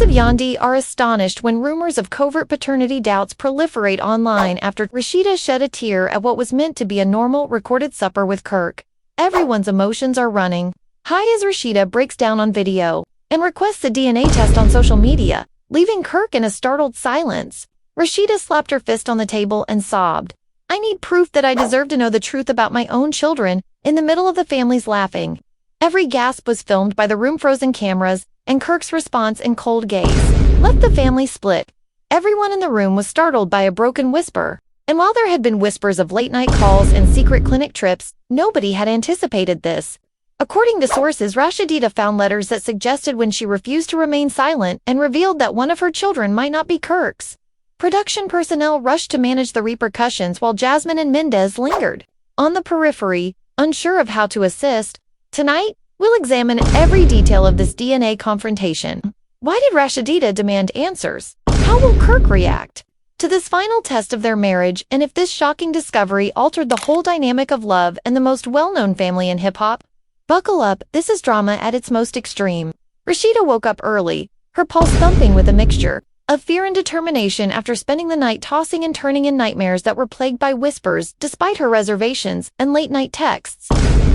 of Yandi are astonished when rumors of covert paternity doubts proliferate online after Rasheeda shed a tear at what was meant to be a normal, recorded supper with Kirk. Everyone's emotions are running high as Rasheeda breaks down on video and requests a DNA test on social media, leaving Kirk in a startled silence. Rasheeda slapped her fist on the table and sobbed. "I need proof that I deserve to know the truth about my own children," in the middle of the family's laughing. Every gasp was filmed by the room-frozen cameras, and Kirk's response in cold gaze left the family split. Everyone in the room was startled by a broken whisper, and while there had been whispers of late-night calls and secret clinic trips, nobody had anticipated this. According to sources, Rasheeda found letters that suggested when she refused to remain silent and revealed that one of her children might not be Kirk's. Production personnel rushed to manage the repercussions while Jasmine and Mendez lingered on the periphery, unsure of how to assist. Tonight, we'll examine every detail of this DNA confrontation. Why did Rasheeda demand answers? How will Kirk react to this final test of their marriage, and if this shocking discovery altered the whole dynamic of love and the most well-known family in hip-hop? Buckle up, this is drama at its most extreme. Rasheeda woke up early, her pulse thumping with a mixture of fear and determination after spending the night tossing and turning in nightmares that were plagued by whispers despite her reservations and late-night texts.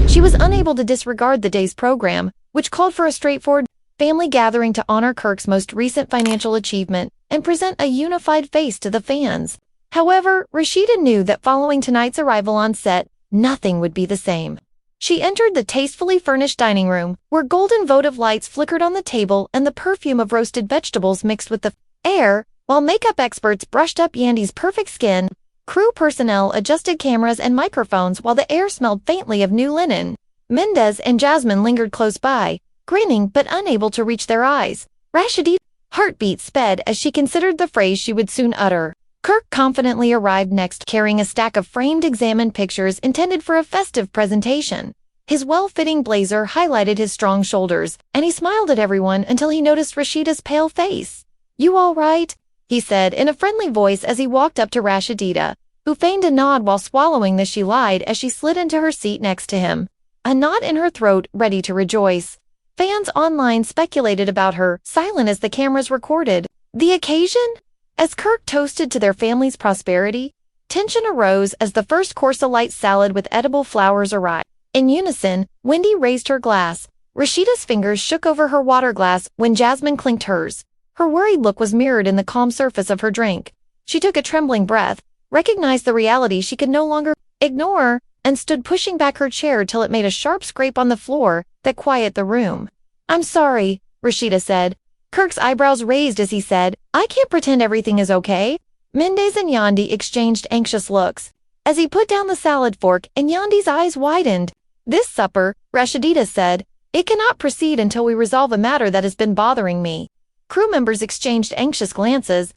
She was unable to disregard the day's program, which called for a straightforward family gathering to honor Kirk's most recent financial achievement and present a unified face to the fans. However, Rasheeda knew that following tonight's arrival on set, nothing would be the same. She entered the tastefully furnished dining room, where golden votive lights flickered on the table and the perfume of roasted vegetables mixed with the air, while makeup experts brushed up Yandi's perfect skin. Crew personnel adjusted cameras and microphones while the air smelled faintly of new linen. Mendez and Jasmine lingered close by, grinning but unable to reach their eyes. Rasheeda's heartbeat sped as she considered the phrase she would soon utter. Kirk confidently arrived next, carrying a stack of framed examined pictures intended for a festive presentation. His well-fitting blazer highlighted his strong shoulders, and he smiled at everyone until he noticed Rasheeda's pale face. "You all right?" he said in a friendly voice as he walked up to Rasheeda, who feigned a nod while swallowing the she lied as she slid into her seat next to him, a knot in her throat, ready to rejoice. Fans online speculated about her, silent as the cameras recorded the occasion. As Kirk toasted to their family's prosperity, tension arose as the first course, a light salad with edible flowers, arrived. In unison, Wendy raised her glass. Rasheeda's fingers shook over her water glass when Jasmine clinked hers. Her worried look was mirrored in the calm surface of her drink. She took a trembling breath, recognized the reality she could no longer ignore, and stood pushing back her chair till it made a sharp scrape on the floor that quieted the room. "I'm sorry," Rasheeda said. Kirk's eyebrows raised as he said, "I can't pretend everything is okay." Mendez and Yandi exchanged anxious looks as he put down the salad fork, and Yandi's eyes widened. "This supper," Rasheeda said, "it cannot proceed until we resolve a matter that has been bothering me." Crew members exchanged anxious glances.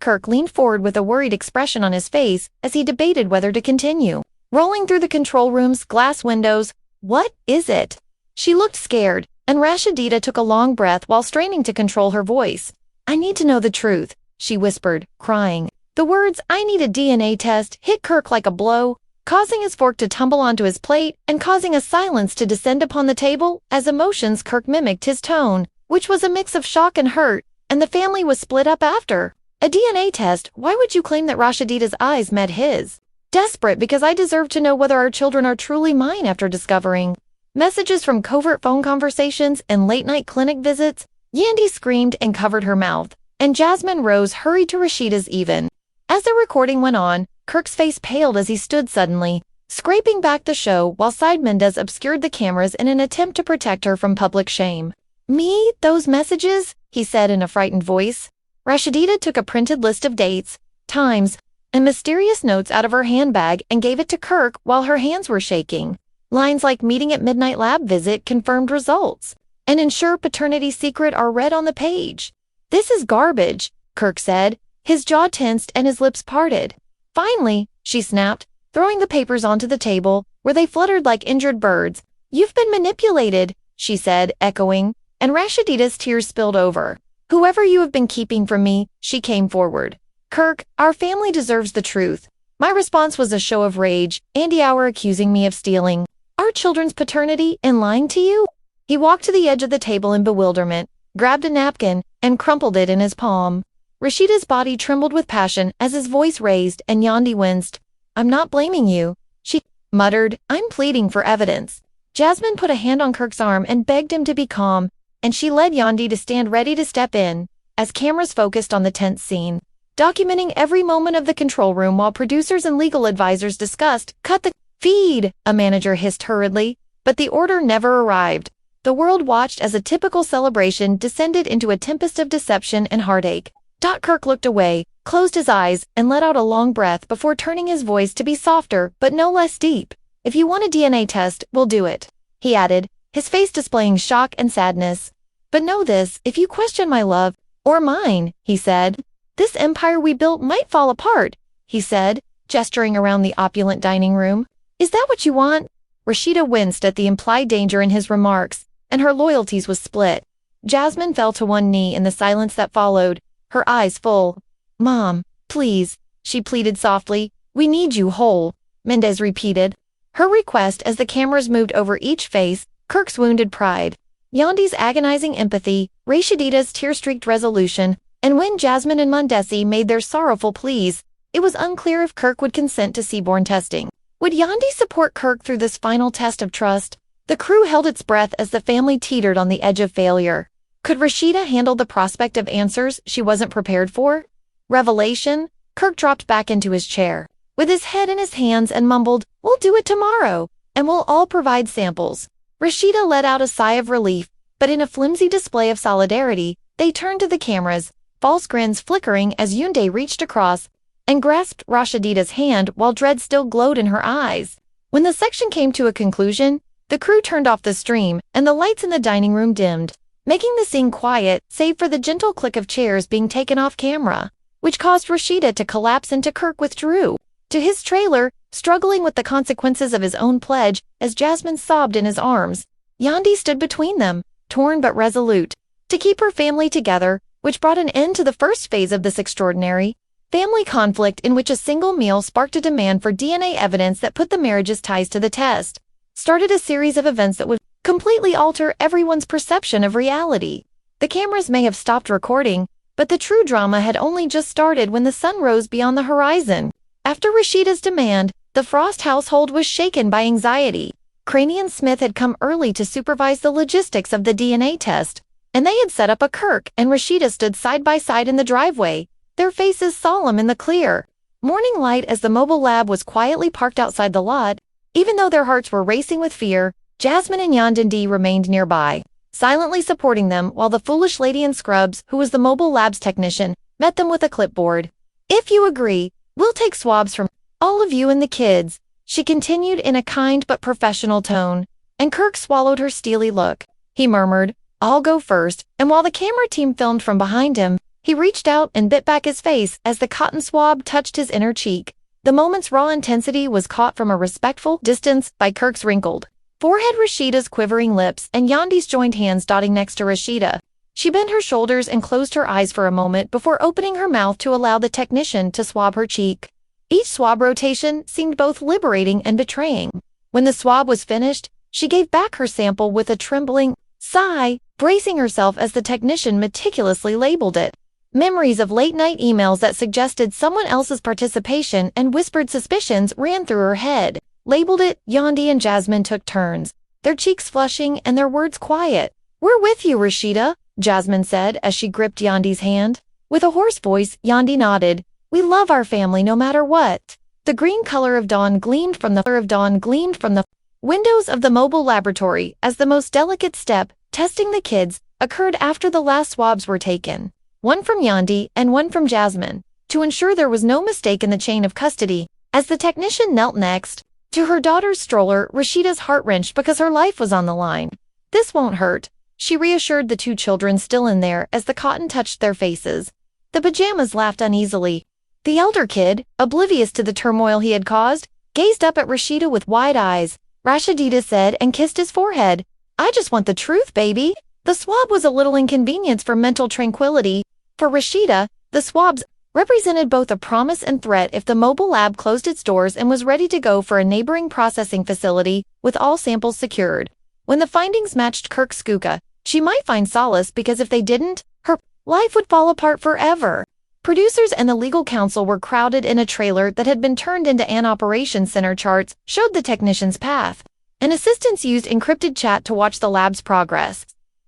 Kirk leaned forward with a worried expression on his face as he debated whether to continue. Rolling through the control room's glass windows, "What is it?" She looked scared, and Rasheeda took a long breath while straining to control her voice. "I need to know the truth," she whispered, crying. The words, "I need a DNA test," hit Kirk like a blow, causing his fork to tumble onto his plate and causing a silence to descend upon the table. As emotions, Kirk mimicked his tone, which was a mix of shock and hurt, and the family was split up after. "A DNA test? Why would you claim that?" Rasheeda's eyes met his. "Desperate, because I deserve to know whether our children are truly mine after discovering messages from covert phone conversations and late-night clinic visits." Yandi screamed and covered her mouth, and Jasmine Rose hurried to Rasheeda's even. As the recording went on, Kirk's face paled as he stood suddenly, scraping back the show while Side Mendez obscured the cameras in an attempt to protect her from public shame. "Me? Those messages?" he said in a frightened voice. Rasheeda took a printed list of dates, times, and mysterious notes out of her handbag and gave it to Kirk while her hands were shaking. Lines like "meeting at midnight lab visit, confirmed results," and "ensure paternity secret" are read on the page. "This is garbage," Kirk said, his jaw tensed and his lips parted. "Finally," she snapped, throwing the papers onto the table, where they fluttered like injured birds. "You've been manipulated," she said, echoing, and Rasheeda's tears spilled over. "Whoever you have been keeping from me," she came forward. "Kirk, our family deserves the truth." My response was a show of rage. "Andy Hour accusing me of stealing our children's paternity and lying to you?" He walked to the edge of the table in bewilderment, grabbed a napkin, and crumpled it in his palm. Rasheeda's body trembled with passion as his voice raised and Yandi winced. "I'm not blaming you," she muttered. "I'm pleading for evidence." Jasmine put a hand on Kirk's arm and begged him to be calm, and she led Yandi to stand ready to step in, as cameras focused on the tense scene, documenting every moment of the control room while producers and legal advisors discussed. "Cut the feed," a manager hissed hurriedly, but the order never arrived. The world watched as a typical celebration descended into a tempest of deception and heartache. Kirk looked away, closed his eyes, and let out a long breath before turning his voice to be softer but no less deep. "If you want a DNA test, we'll do it," he added, his face displaying shock and sadness. "But know this, if you question my love, or mine," he said, "this empire we built might fall apart," he said, gesturing around the opulent dining room. "Is that what you want?" Rasheeda winced at the implied danger in his remarks, and her loyalties was split. Jasmine fell to one knee in the silence that followed, her eyes full. "Mom, please," she pleaded softly. "We need you whole," Mendez repeated. Her request as the cameras moved over each face, Kirk's wounded pride, Yandi's agonizing empathy, Rasheeda's tear-streaked resolution, and when Jasmine and Mondesi made their sorrowful pleas, it was unclear if Kirk would consent to seaborne testing. Would Yandi support Kirk through this final test of trust? The crew held its breath as the family teetered on the edge of failure. Could Rasheeda handle the prospect of answers she wasn't prepared for? Revelation? Kirk dropped back into his chair, with his head in his hands, and mumbled, "We'll do it tomorrow, and we'll all provide samples." Rasheeda let out a sigh of relief, but in a flimsy display of solidarity, they turned to the cameras, false grins flickering as Yunde reached across and grasped Rasheeda's hand while dread still glowed in her eyes. When the section came to a conclusion, the crew turned off the stream and the lights in the dining room dimmed, making the scene quiet save for the gentle click of chairs being taken off camera, which caused Rasheeda to collapse into Kirk withdrew to his trailer, struggling with the consequences of his own pledge as Jasmine sobbed in his arms. Yandi stood between them, torn but resolute, to keep her family together, which brought an end to the first phase of this extraordinary family conflict in which a single meal sparked a demand for DNA evidence that put the marriage's ties to the test, started a series of events that would completely alter everyone's perception of reality. The cameras may have stopped recording, but the true drama had only just started when the sun rose beyond the horizon. After Rasheeda's demand, the Frost household was shaken by anxiety. Craney and Smith had come early to supervise the logistics of the DNA test, and they had set up a Kirk and Rasheeda stood side by side in the driveway, their faces solemn in the clear morning light as the mobile lab was quietly parked outside the lot. Even though their hearts were racing with fear, Jasmine and Yandindi remained nearby, silently supporting them while the foolish lady in scrubs, who was the mobile lab's technician, met them with a clipboard. "If you agree, we'll take swabs from all of you and the kids," she continued in a kind but professional tone, and Kirk swallowed her steely look. He murmured, "I'll go first," and while the camera team filmed from behind him, he reached out and bit back his face as the cotton swab touched his inner cheek. The moment's raw intensity was caught from a respectful distance by Kirk's wrinkled forehead, Rasheeda's quivering lips, and Yandi's joined hands dotting next to Rasheeda. She bent her shoulders and closed her eyes for a moment before opening her mouth to allow the technician to swab her cheek. Each swab rotation seemed both liberating and betraying. When the swab was finished, she gave back her sample with a trembling sigh, bracing herself as the technician meticulously labeled it. Memories of late-night emails that suggested someone else's participation and whispered suspicions ran through her head. Labeled it, Yandi and Jasmine took turns, their cheeks flushing and their words quiet. "We're with you, Rasheeda," Jasmine said as she gripped Yandi's hand. With a hoarse voice, Yandi nodded. "We love our family no matter what." The green color of dawn gleamed from the windows of the mobile laboratory as the most delicate step, testing the kids, occurred after the last swabs were taken. One from Yandi and one from Jasmine, to ensure there was no mistake in the chain of custody. As the technician knelt next to her daughter's stroller, Rasheeda's heart wrenched because her life was on the line. "This won't hurt," she reassured the two children still in there as the cotton touched their faces. The pajamas laughed uneasily. The elder kid, oblivious to the turmoil he had caused, gazed up at Rasheeda with wide eyes. Rasheeda said and kissed his forehead. "I just want the truth, baby." The swab was a little inconvenience for mental tranquility. For Rasheeda, the swabs represented both a promise and threat if the mobile lab closed its doors and was ready to go for a neighboring processing facility with all samples secured. When the findings matched Kirk's skuka, she might find solace because if they didn't, her life would fall apart forever. Producers and the legal counsel were crowded in a trailer that had been turned into an operations center. Charts showed the technician's path, and assistants used encrypted chat to watch the lab's progress.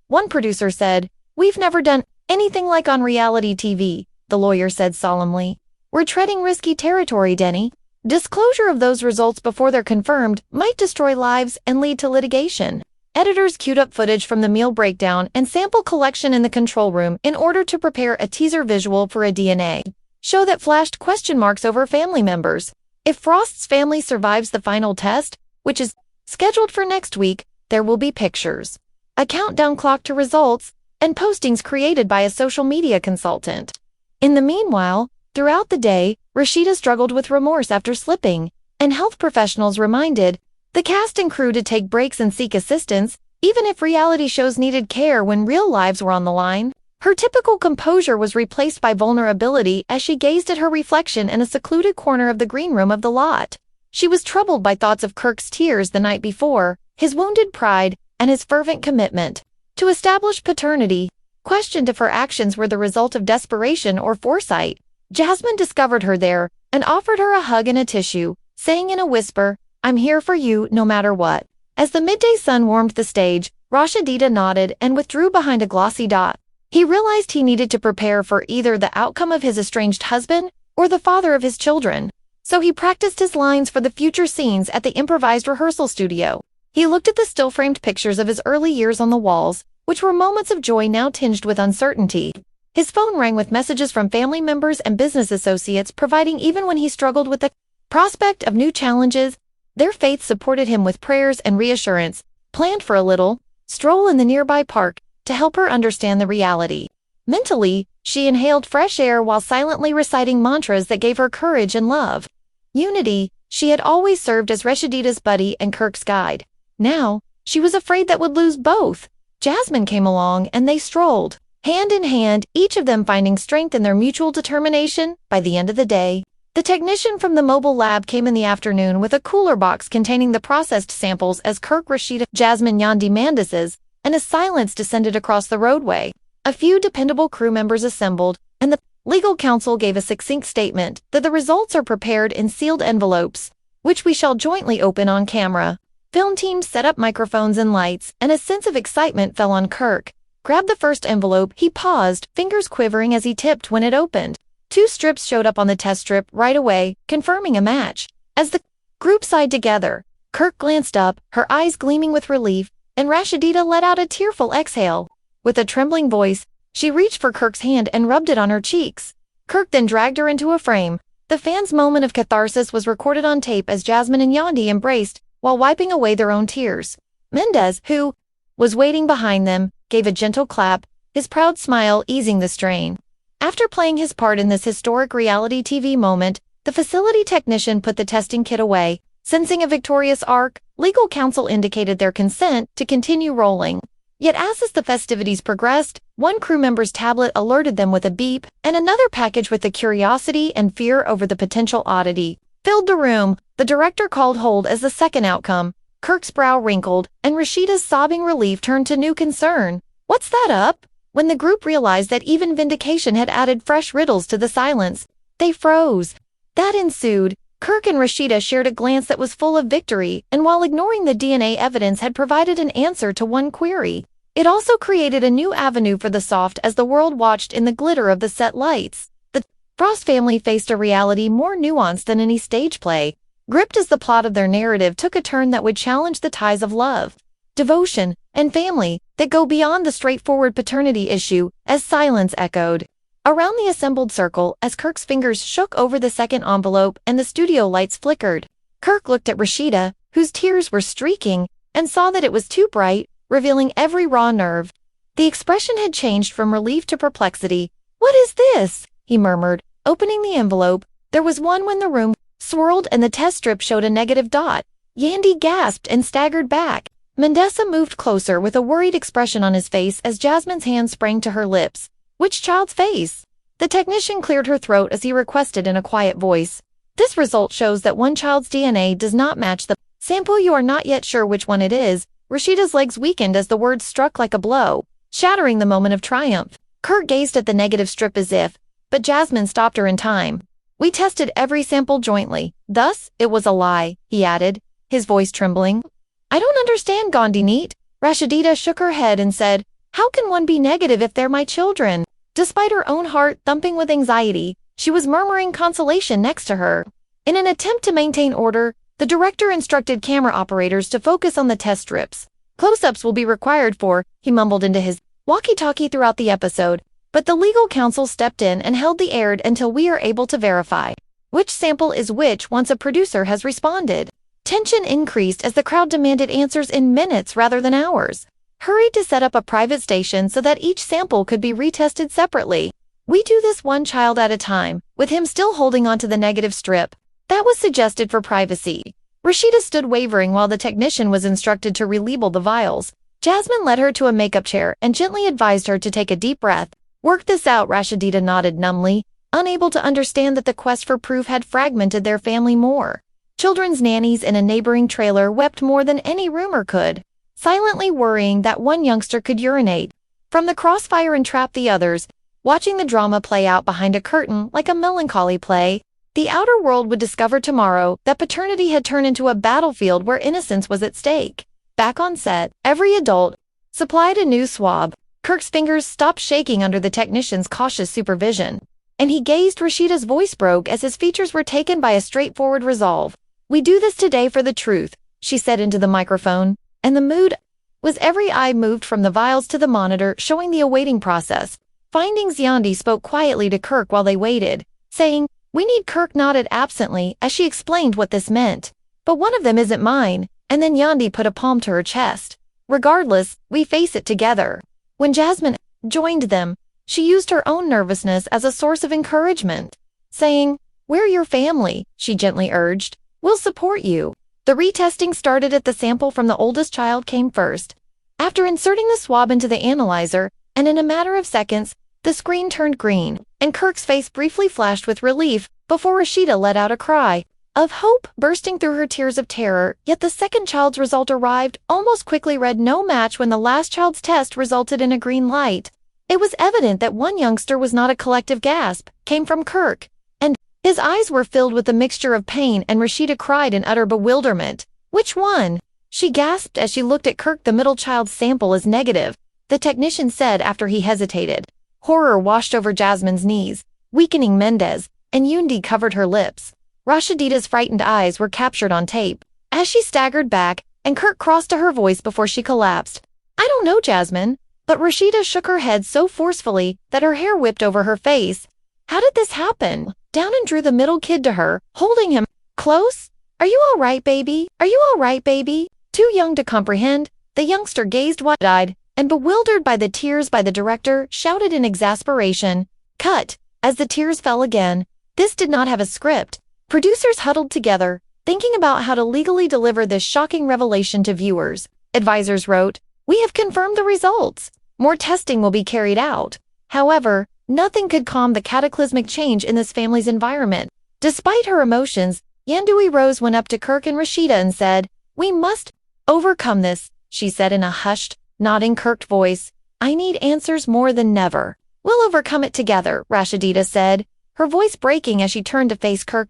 One producer said, "We've never done anything like on reality TV," the lawyer said solemnly. "We're treading risky territory, Denny. Disclosure of those results before they're confirmed might destroy lives and lead to litigation." Editors queued up footage from the meal breakdown and sample collection in the control room in order to prepare a teaser visual for a DNA show that flashed question marks over family members. If Frost's family survives the final test, which is scheduled for next week, there will be pictures, a countdown clock to results, and postings created by a social media consultant. In the meanwhile, throughout the day, Rasheeda struggled with remorse after slipping, and health professionals reminded the cast and crew to take breaks and seek assistance, even if reality shows needed care when real lives were on the line. Her typical composure was replaced by vulnerability as she gazed at her reflection in a secluded corner of the green room of the lot. She was troubled by thoughts of Kirk's tears the night before, his wounded pride, and his fervent commitment to establish paternity. Questioned if her actions were the result of desperation or foresight, Jasmine discovered her there and offered her a hug and a tissue, saying in a whisper, "I'm here for you no matter what." As the midday sun warmed the stage, Rasheeda nodded and withdrew behind a glossy dot. He realized he needed to prepare for either the outcome of his estranged husband or the father of his children. So he practiced his lines for the future scenes at the improvised rehearsal studio. He looked at the still-framed pictures of his early years on the walls, which were moments of joy now tinged with uncertainty. His phone rang with messages from family members and business associates, providing even when he struggled with the prospect of new challenges. Their faith supported him with prayers and reassurance, planned for a little stroll in the nearby park to help her understand the reality. Mentally, she inhaled fresh air while silently reciting mantras that gave her courage and love. Unity, she had always served as Rasheeda's buddy and Kirk's guide. Now, she was afraid that would lose both. Jasmine came along and they strolled, hand in hand, each of them finding strength in their mutual determination. By the end of the day, the technician from the mobile lab came in the afternoon with a cooler box containing the processed samples as Kirk, Rasheeda, Jasmine, Yandi Mandis's, and a silence descended across the roadway. A few dependable crew members assembled, and the legal counsel gave a succinct statement that the results are prepared in sealed envelopes, which we shall jointly open on camera. Film teams set up microphones and lights, and a sense of excitement fell on Kirk. Grabbed the first envelope, he paused, fingers quivering as he tipped when it opened. 2 strips showed up on the test strip right away, confirming a match. As the group sighed together, Kirk glanced up, her eyes gleaming with relief, and Rasheeda let out a tearful exhale. With a trembling voice, she reached for Kirk's hand and rubbed it on her cheeks. Kirk then dragged her into a frame. The fans' moment of catharsis was recorded on tape as Jasmine and Yandi embraced while wiping away their own tears. Mendez, who was waiting behind them, gave a gentle clap, his proud smile easing the strain. After playing his part in this historic reality TV moment, the facility technician put the testing kit away. Sensing a victorious arc, legal counsel indicated their consent to continue rolling. Yet as the festivities progressed, one crew member's tablet alerted them with a beep, and another package with the curiosity and fear over the potential oddity filled the room. The director called hold as the second outcome. Kirk's brow wrinkled, and Rasheeda's sobbing relief turned to new concern. "What's that up?" When the group realized that even vindication had added fresh riddles to the silence, they froze. That ensued. Kirk and Rasheeda shared a glance that was full of victory, and while ignoring the DNA evidence had provided an answer to one query, it also created a new avenue for the soft as the world watched in the glitter of the set lights. The Frost family faced a reality more nuanced than any stage play, gripped as the plot of their narrative took a turn that would challenge the ties of love, devotion, and family that go beyond the straightforward paternity issue. As silence echoed around the assembled circle, as Kirk's fingers shook over the second envelope and the studio lights flickered, Kirk looked at Rasheeda, whose tears were streaking, and saw that it was too bright, revealing every raw nerve. The expression had changed from relief to perplexity. "What is this?" he murmured, opening the envelope. There was one when the room swirled and the test strip showed a negative dot. Yandi gasped and staggered back. Mendeza moved closer with a worried expression on his face as Jasmine's hand sprang to her lips. "Which child's face?" The technician cleared her throat as he requested in a quiet voice. "This result shows that one child's DNA does not match the sample. You are not yet sure which one it is." Rasheeda's legs weakened as the words struck like a blow, shattering the moment of triumph. Kirk gazed at the negative strip as if, but Jasmine stopped her in time. We tested every sample jointly. Thus, it was a lie, he added, his voice trembling. I don't understand, Gandhi Neat. Rasheeda shook her head and said, how can one be negative if they're my children? Despite her own heart thumping with anxiety, she was murmuring consolation next to her. In an attempt to maintain order, the director instructed camera operators to focus on the test strips. Close-ups will be required for, he mumbled into his walkie-talkie throughout the episode, but the legal counsel stepped in and held the air until we are able to verify which sample is which once a producer has responded. Tension increased as the crowd demanded answers in minutes rather than hours. Hurried to set up a private station so that each sample could be retested separately. We do this one child at a time, with him still holding onto the negative strip. That was suggested for privacy. Rasheeda stood wavering while the technician was instructed to relabel the vials. Jasmine led her to a makeup chair and gently advised her to take a deep breath. Work this out, Rasheeda nodded numbly, unable to understand that the quest for proof had fragmented their family more. Children's nannies in a neighboring trailer wept more than any rumor could, silently worrying that one youngster could urinate from the crossfire and trap the others, watching the drama play out behind a curtain like a melancholy play. The outer world would discover tomorrow that paternity had turned into a battlefield where innocence was at stake. Back on set, every adult supplied a new swab. Kirk's fingers stopped shaking under the technician's cautious supervision, and he gazed. Rasheeda's voice broke as his features were taken by a straightforward resolve. We do this today for the truth, she said into the microphone, and the mood was every eye moved from the vials to the monitor showing the awaiting process. Findings. Yandi spoke quietly to Kirk while they waited, saying, we need. Kirk nodded absently as she explained what this meant. But one of them isn't mine, and then Yandi put a palm to her chest. Regardless, we face it together. When Jasmine joined them, she used her own nervousness as a source of encouragement, saying, we're your family, she gently urged. We'll support you. The retesting started at the sample from the oldest child came first. After inserting the swab into the analyzer, and in a matter of seconds, the screen turned green, and Kirk's face briefly flashed with relief before Rasheeda let out a cry of hope bursting through her tears of terror. Yet the second child's result arrived, almost quickly read no match when the last child's test resulted in a green light. It was evident that one youngster was not. A collective gasp came from Kirk, and his eyes were filled with a mixture of pain, and Rasheeda cried in utter bewilderment. Which one? She gasped as she looked at Kirk. The middle child's sample is negative, the technician said after he hesitated. Horror washed over Jasmine's knees, weakening Mendez, and Yundi covered her lips. Rasheeda's frightened eyes were captured on tape as she staggered back, and Kirk crossed to her voice before she collapsed. I don't know, Jasmine. But Rasheeda shook her head so forcefully that her hair whipped over her face. How did this happen? Downen drew the middle kid to her, holding him close. Are you all right, baby? Are you all right, baby? Too young to comprehend, the youngster gazed wide-eyed and bewildered by the tears. By the director, shouted in exasperation, cut, as the tears fell again. This did not have a script. Producers huddled together, thinking about how to legally deliver this shocking revelation to viewers. Advisors wrote, we have confirmed the results. More testing will be carried out. However, nothing could calm the cataclysmic change in this family's environment. Despite her emotions, Yandui Rose went up to Kirk and Rasheeda and said, we must overcome this, she said in a hushed, nodding Kirk voice. I need answers more than ever. We'll overcome it together, Rasheeda said, her voice breaking as she turned to face Kirk.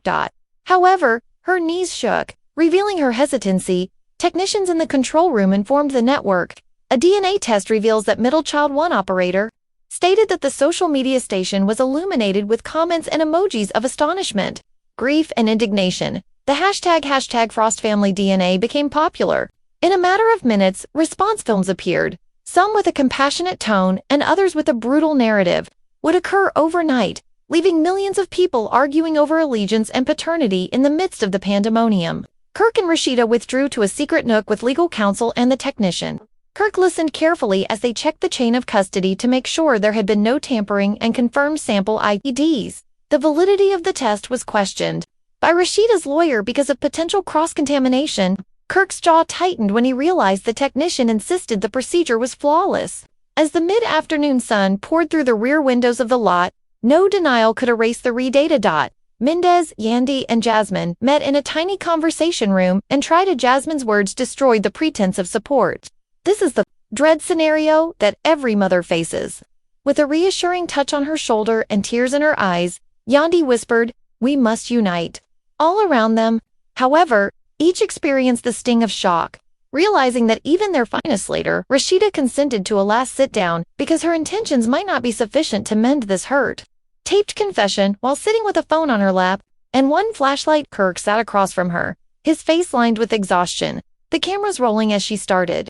However, her knees shook, revealing her hesitancy. Technicians in the control room informed the network. A DNA test reveals that middle child 1 operator stated that the social media station was illuminated with comments and emojis of astonishment, grief, and indignation. The hashtag #FrostFamilyDNA became popular. In a matter of minutes, response films appeared, some with a compassionate tone and others with a brutal narrative, would occur overnight, leaving millions of people arguing over allegiance and paternity in the midst of the pandemonium. Kirk and Rasheeda withdrew to a secret nook with legal counsel and the technician. Kirk listened carefully as they checked the chain of custody to make sure there had been no tampering and confirmed sample IDs. The validity of the test was questioned by Rasheeda's lawyer because of potential cross-contamination. Kirk's jaw tightened when he realized the technician insisted the procedure was flawless. As the mid-afternoon sun poured through the rear windows of the lot, no denial could erase the redata. Mendez, Yandi, and Jasmine met in a tiny conversation room and tried to. Jasmine's words destroyed the pretense of support. This is the dread scenario that every mother faces. With a reassuring touch on her shoulder and tears in her eyes, Yandi whispered, "We must unite." All around them, however, each experienced the sting of shock. Realizing that even their finest later, Rasheeda consented to a last sit-down because her intentions might not be sufficient to mend this hurt. Taped confession while sitting with a phone on her lap and one flashlight. Kirk sat across from her, his face lined with exhaustion, the cameras rolling as she started.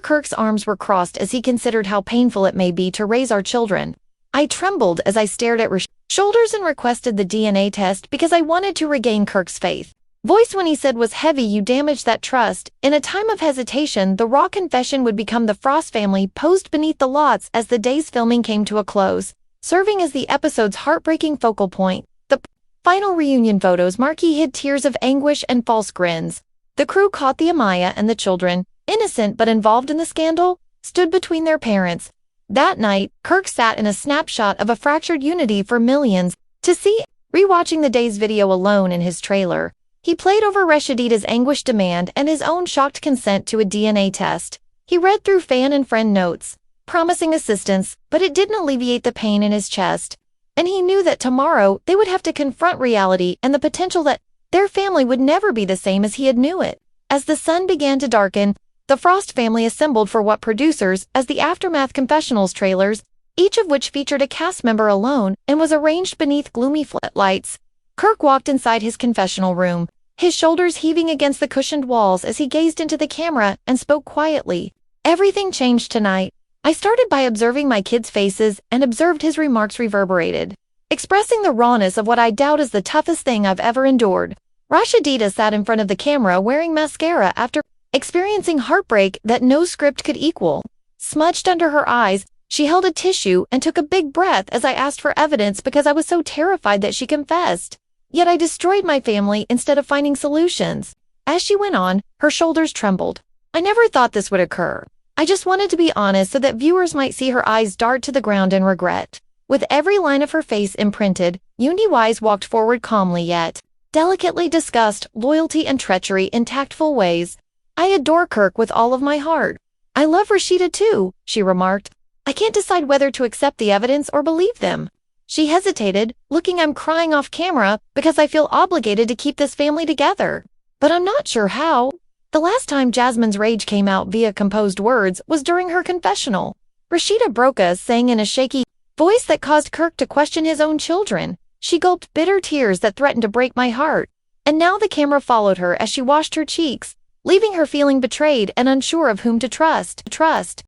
Kirk's arms were crossed as he considered how painful it may be to raise our children. I trembled as I stared at Rasheeda's shoulders and requested the DNA test because I wanted to regain Kirk's faith. Voice when he said was heavy. "You damaged that trust." In a time of hesitation, the raw confession would become the Frost family posed beneath the lots as the day's filming came to a close, serving as the episode's heartbreaking focal point. The final reunion photos marquee hid tears of anguish and false grins. The crew caught the Amaya and the children, innocent but involved in the scandal, stood between their parents. That night, Kirk sat in a snapshot of a fractured unity for millions to see, rewatching the day's video alone in his trailer. He played over Rasheeda's anguished demand and his own shocked consent to a DNA test. He read through fan and friend notes, promising assistance, but it didn't alleviate the pain in his chest. And he knew that tomorrow they would have to confront reality and the potential that their family would never be the same as he had knew it. As the sun began to darken, the Frost family assembled for what producers as the Aftermath confessionals trailers, each of which featured a cast member alone and was arranged beneath gloomy floodlights. Kirk walked inside his confessional room, his shoulders heaving against the cushioned walls as he gazed into the camera and spoke quietly. "Everything changed tonight. I started by observing my kids' faces and observed his remarks reverberated, expressing the rawness of what I doubt is the toughest thing I've ever endured." Rasheeda sat in front of the camera wearing mascara after experiencing heartbreak that no script could equal. Smudged under her eyes, she held a tissue and took a big breath as I asked for evidence because I was so terrified that she confessed. Yet I destroyed my family instead of finding solutions. As she went on, her shoulders trembled. "I never thought this would occur. I just wanted to be honest so that viewers might see her eyes dart to the ground in regret." With every line of her face imprinted, Yundi Wise walked forward calmly yet delicately discussed loyalty and treachery in tactful ways. "I adore Kirk with all of my heart. I love Rasheeda too," she remarked. "I can't decide whether to accept the evidence or believe them." She hesitated, looking. "I'm crying off camera because I feel obligated to keep this family together. But I'm not sure how." The last time Jasmine's rage came out via composed words was during her confessional. Rasheeda broke us, saying in a shaky voice that caused Kirk to question his own children. She gulped bitter tears that threatened to break my heart. And now the camera followed her as she washed her cheeks, leaving her feeling betrayed and unsure of whom to trust.